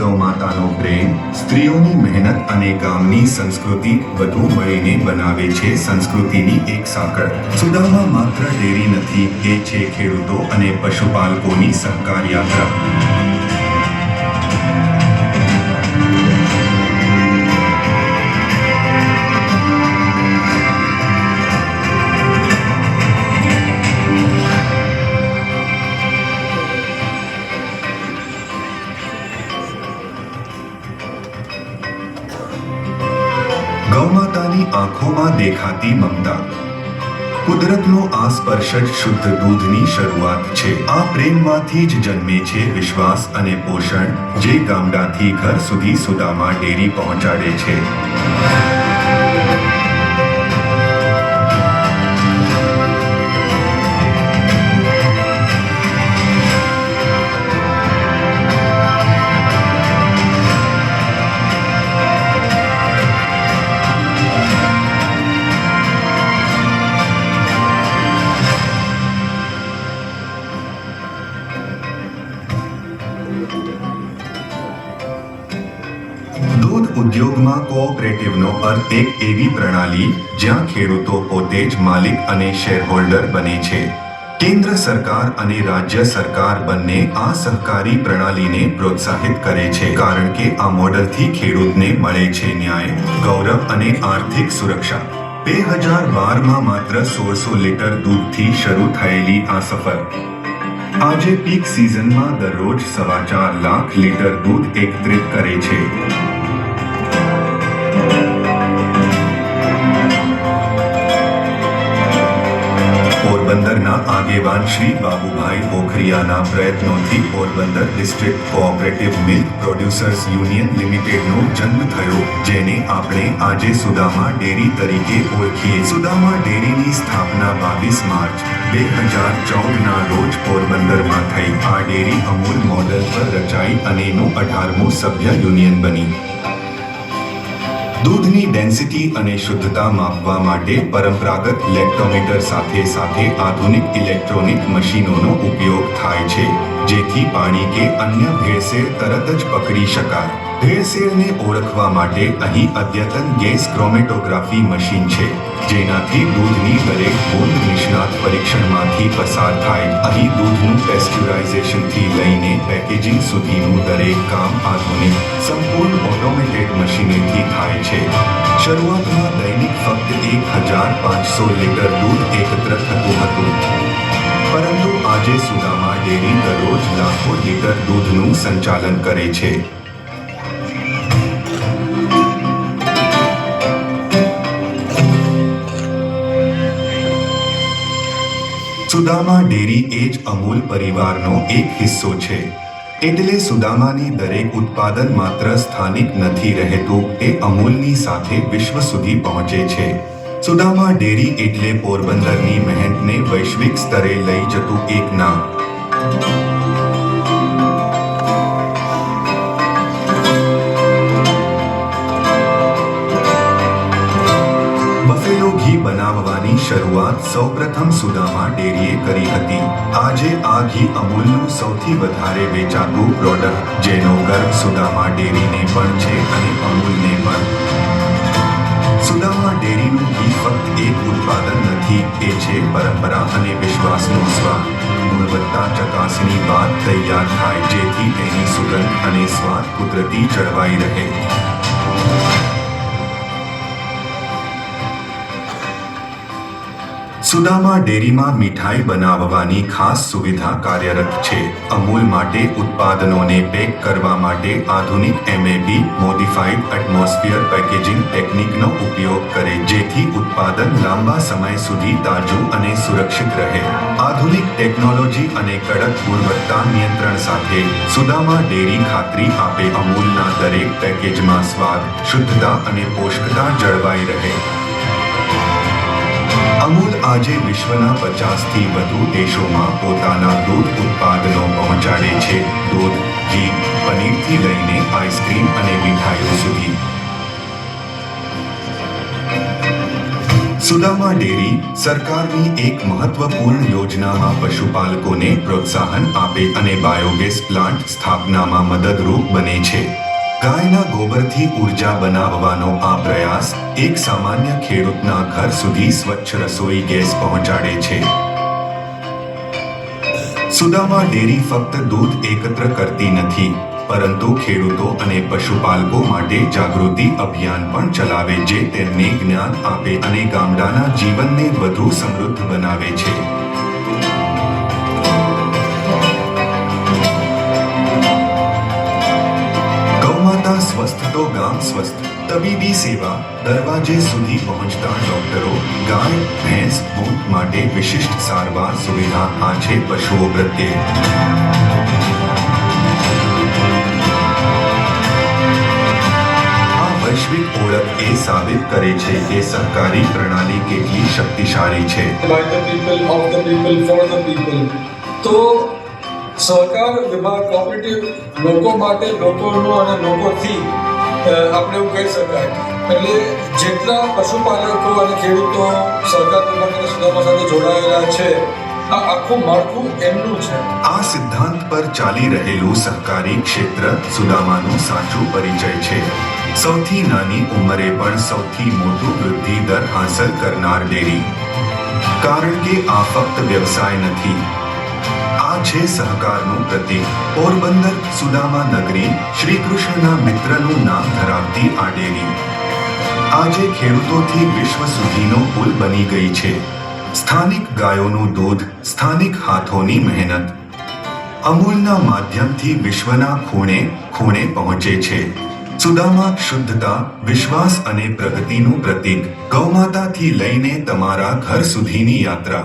ગૌમાતાનો પ્રેમ, સ્ત્રીઓની મહેનત અને ગામની સંસ્કૃતિ બધું મળીને બનાવે છે સંસ્કૃતિની એક સાંકળ. સુદામા માત્ર ડેરી નથી, એ છે ખેડૂતો અને પશુપાલકોની સહકાર યાત્રા. ગૌમાતાની આંખોમાં દેખાતી મમતા. કુદરતનો આ સ્પર્શ જ શુદ્ધ દૂધની શરૂઆત છે. આ પ્રેમમાંથી જ જન્મે છે વિશ્વાસ અને પોષણ, જે ગામડાથી ઘર સુધી સુદામા ડેરી પહોંચાડે છે. દૂધ ઉદ્યોગમાં કોઓપરેટિવનો અર્થ એક એવી પ્રણાલી જ્યાં ખેડૂતો પોતે જ માલિક અને શેરહોલ્ડર બને છે. કેન્દ્ર સરકાર અને રાજ્ય સરકાર બંને આ સહકારી પ્રણાલીને પ્રોત્સાહિત કરે છે, કારણ કે આ મોડલથી ખેડૂતને મળે છે ન્યાય, ગૌરવ અને આર્થિક સુરક્ષા. 2012માં માત્ર 1600 લીટર દૂધથી શરૂ થયેલી આ સફર આજે પીક સિઝનમાં દરરોજ 4.25 લાખ લીટર દૂધ એકત્રિત કરે છે. પોરબંદરના આગેવાન શ્રી બાબુભાઈ પોખરિયાના પ્રયત્નોથી Porbandar district cooperative milk producers union લિમિટેડનો જન્મ થયો, જેને આપણે આજે સુદામા ડેરી તરીકે ઓળખીએ. સુદામા ડેરીની સ્થાપના 22 માર્ચ 2014ના રોજ પોરબંદરમાં થઈ. આ ડેરી અમૂલ મોડલ પર રચાઈ અને એનું 18મું સભ્ય યુનિયન બની. દૂધની ડેન્સિટી અને શુદ્ધતા માપવા માટે પરંપરાગત લેક્ટોમીટર સાથે સાથે આધુનિક ઇલેક્ટ્રોનિક મશીનોનો ઉપયોગ થાય છે, જેથી પાણી કે અન્ય ભેળસેળ તરત જ પકડી શકાય. ભેળસેળને ઓળખવા માટે અહીં અદ્યતન ગેસ ક્રોમેટોગ્રાફી મશીન છે, જેનાથી દૂધની દરેક બૂંદ નિષ્ણાત પરીક્ષણમાંથી પસાર થાય. અહીં દૂધનું પેસ્ચ્યુરાઇઝેશનથી લઈને પેકેજિંગ સુધીનું દરેક કામ આધુનિક, સંપૂર્ણ ઓટોમેટેડ મશીનરીથી થાય છે. શરૂઆતમાં દૈનિક ફક્ત 1500 લીટર દૂધ એકત્ર થતું હતું, પરંતુ આજે સુદામા ડેરી દરરોજ લાખો લીટર દૂધનું સંચાલન કરે છે. સુદામા ડેરી એ જ અમૂલ પરિવારનો એક હિસ્સો છે. એટલે સુદામાની દરેક ઉત્પાદન માત્ર સ્થાનિક નથી રહેતું, એ અમૂલની સાથે વિશ્વ સુધી પહોંચે છે. સુદામા ડેરી એટલે પોરબંદરની મહેનતને વૈશ્વિક સ્તરે લઈ જતું એક નામ. બફેલો ઘી બનાવવાની શરૂઆત સૌપ્રથમ સુદામા ડેરીએ કરી હતી. આજે આ ઘી અમૂલનું સૌથી વધારે વેચાતું પ્રોડક્ટ, જેનો ગર્વ સુદામા ડેરીને પણ છે અને અમૂલને પણ. સુદામા ડેરીનું ઘી ફક્ત એક ઉત્પાદન નથી, એ છે પરંપરા અને વિશ્વાસનો સ્વાદ. ગુણવત્તા ચકાસણી બાદ તૈયાર થાય, જેથી તેની સુગંધ અને સ્વાદ કુદરતી જળવાઈ રહે. સુદામા ડેરીમાં મીઠાઈ બનાવવાની ખાસ સુવિધા કાર્યરત છે. અમૂલ માટે ઉત્પાદનોને પેક કરવા માટે આધુનિક MAP મોડિફાઈડ એટમોસ્ફિયર પેકેજિંગ ટેકનિકનો ઉપયોગ કરે, જેથી ઉત્પાદન લાંબા સમય સુધી તાજું અને સુરક્ષિત રહે. આધુનિક ટેકનોલોજી અને કડક ગુણવત્તા નિયંત્રણ સાથે સુદામા ડેરી ખાતરી આપે અમૂલના દરેક પેકેજમાં સ્વાદ, શુદ્ધતા અને પોષકતા જળવાઈ રહે. અમૂલ આજે વિશ્વના 50થી વધુ દેશોમાં પોતાના દૂધ ઉત્પાદનો પહોંચાડે છે. દૂધ, ઘી, પનીરથી લઈને આઈસ્ક્રીમ અને મીઠાઈઓ સુધી. સુદામા ડેરી સરકારની એક મહત્વપૂર્ણ યોજનામાં પશુપાલકોને પ્રોત્સાહન આપે અને બાયોગેસ પ્લાન્ટ સ્થાપનામાં મદદરૂપ બને છે. ગાયના ગોબરથી ઉર્જા બનાવવાનો આ પ્રયાસ એક સામાન્ય ખેડૂતના ઘર સુધી સ્વચ્છ રસોઈ ગેસ પહોંચાડે છે. સુદામા ડેરી ફક્ત દૂધ એકત્ર કરતી નથી, પરંતુ ખેડૂતો અને પશુપાલકો માટે જાગૃતિ અભિયાન પણ ચલાવે જે તેમને જ્ઞાન આપે અને ગામડાના જીવનને વધુ સમૃદ્ધ બનાવે છે. ગૌમાતા સ્વસ્થ તો ગામ સ્વસ્થ. તબીબી સેવા દરવાજે સુધી પહોંચતા ડોક્ટરો, ગાય, ભેંસ, ઊંટ માટે વિશિષ્ટ સારવાર સુવિધા આ છે પશુઓ પ્રત્યે. વૈશ્વિક ઓળખ એ સાબિત કરે છે કે સરકારી પ્રણાલી કેટલી શક્તિશાળી છે. By the people, of the people, for the people. તો સહકાર વિભાગ કોઓપરેટિવ લોકો માટે, લોકોનો અને લોકોથી આપણે એવું કહી શકાય. એટલે જેટલા પશુપાલકો અને ખેડૂતો સહકાર વિભાગ અને સુદામા સાથે જોડાયેલા છે, આ આખું માળખું એમનું છે. આ સિદ્ધાંત પર ચાલી રહેલું સહકારી ક્ષેત્ર સુદામાનું સાચું પરિચય છે. સૌથી નાની ઉંમરે પણ સૌથી મોટું વૃદ્ધિ દર હાંસલ કરનાર ડેરી. કારણ કે આ ફક્ત વ્યવસાય નથી, આ છે સહકારનું પ્રતીક. પોરબંદર સુદામા નગરી, શ્રી કૃષ્ણના મિત્રનું નામ ધરાવતી આ ડેરી આજે ખેડૂતોથી વિશ્વ સુધીનો પુલ બની ગઈ છે. સ્થાનિક ગાયોનું દૂધ, સ્થાનિક હાથોની મહેનત અમૂલના માધ્યમથી વિશ્વના ખૂણે ખૂણે પહોંચે છે. સુદામા શુદ્ધતા, વિશ્વાસ અને પ્રગતિનું પ્રતીક. ગૌમાતાથી લઈને તમારા ઘર સુધીની યાત્રા.